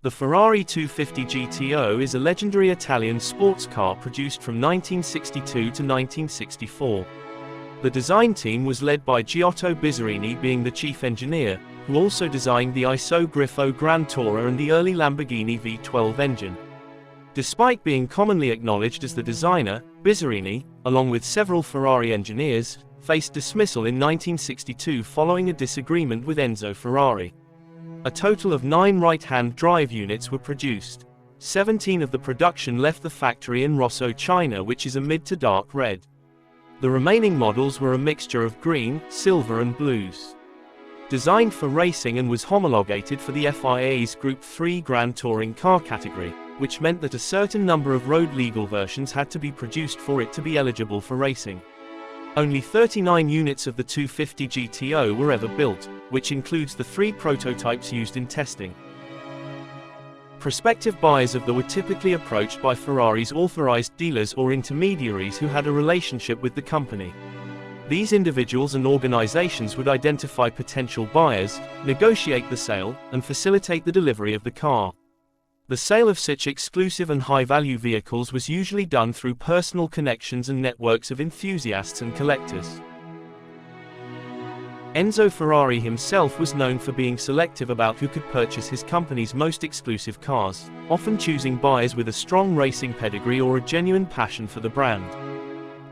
The Ferrari 250 GTO is a legendary Italian sports car produced from 1962 to 1964. The design team was led by Giotto Bizzarini, being the chief engineer, who also designed the ISO Grifo Grand Tourer and the early Lamborghini V12 engine. Despite being commonly acknowledged as the designer, Bizzarini, along with several Ferrari engineers, faced dismissal in 1962 following a disagreement with Enzo Ferrari. A total of 9 right-hand drive units were produced. 17 of the production left the factory in Rosso, China, which is a mid to dark red. The remaining models were a mixture of green, silver and blues. Designed for racing and was homologated for the FIA's Group 3 Grand Touring car category, which meant that a certain number of road-legal versions had to be produced for it to be eligible for racing. Only 39 units of the 250 GTO were ever built, which includes the 3 prototypes used in testing. Prospective buyers of the were typically approached by Ferrari's authorized dealers or intermediaries who had a relationship with the company. These individuals and organizations would identify potential buyers, negotiate the sale, and facilitate the delivery of the car. The sale of such exclusive and high-value vehicles was usually done through personal connections and networks of enthusiasts and collectors. Enzo Ferrari himself was known for being selective about who could purchase his company's most exclusive cars, often choosing buyers with a strong racing pedigree or a genuine passion for the brand.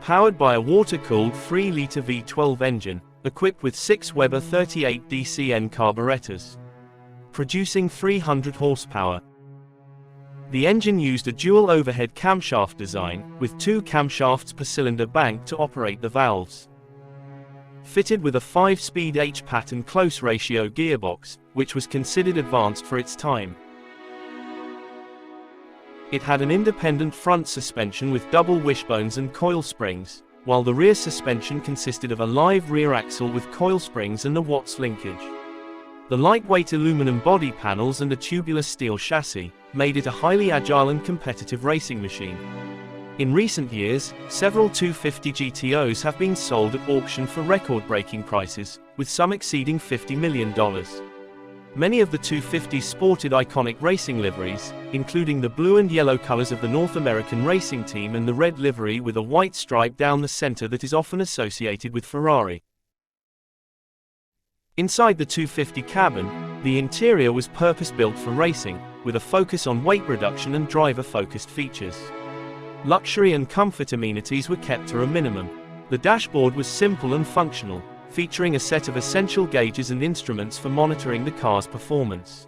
Powered by a water-cooled 3-liter V12 engine, equipped with 6 Weber 38 DCN carburetors, producing 300 horsepower. The engine used a dual overhead camshaft design, with 2 camshafts per cylinder bank to operate the valves. Fitted with a 5-speed H-pattern close ratio gearbox, which was considered advanced for its time. It had an independent front suspension with double wishbones and coil springs, while the rear suspension consisted of a live rear axle with coil springs and a Watts linkage. The lightweight aluminum body panels and a tubular steel chassis made it a highly agile and competitive racing machine. In recent years, several 250 GTOs have been sold at auction for record-breaking prices, with some exceeding $50 million. Many of the 250s sported iconic racing liveries, including the blue and yellow colors of the North American racing team and the red livery with a white stripe down the center that is often associated with Ferrari. Inside the 250 cabin, the interior was purpose-built for racing, with a focus on weight reduction and driver-focused features. Luxury and comfort amenities were kept to a minimum. The dashboard was simple and functional, featuring a set of essential gauges and instruments for monitoring the car's performance.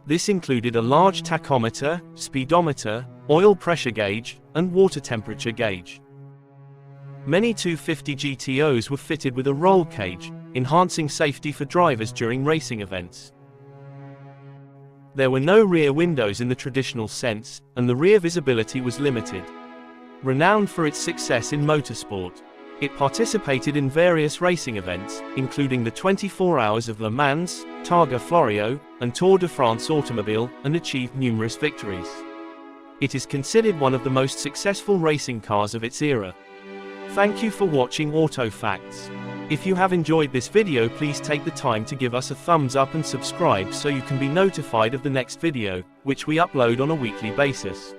This included a large tachometer, speedometer, oil pressure gauge, and water temperature gauge. Many 250 GTOs were fitted with a roll cage, enhancing safety for drivers during racing events. There were no rear windows in the traditional sense, and the rear visibility was limited. Renowned for its success in motorsport, it participated in various racing events, including the 24 Hours of Le Mans, Targa Florio, and Tour de France Automobile, and achieved numerous victories. It is considered one of the most successful racing cars of its era. Thank you for watching Autofacts. If you have enjoyed this video, please take the time to give us a thumbs up and subscribe so you can be notified of the next video, which we upload on a weekly basis.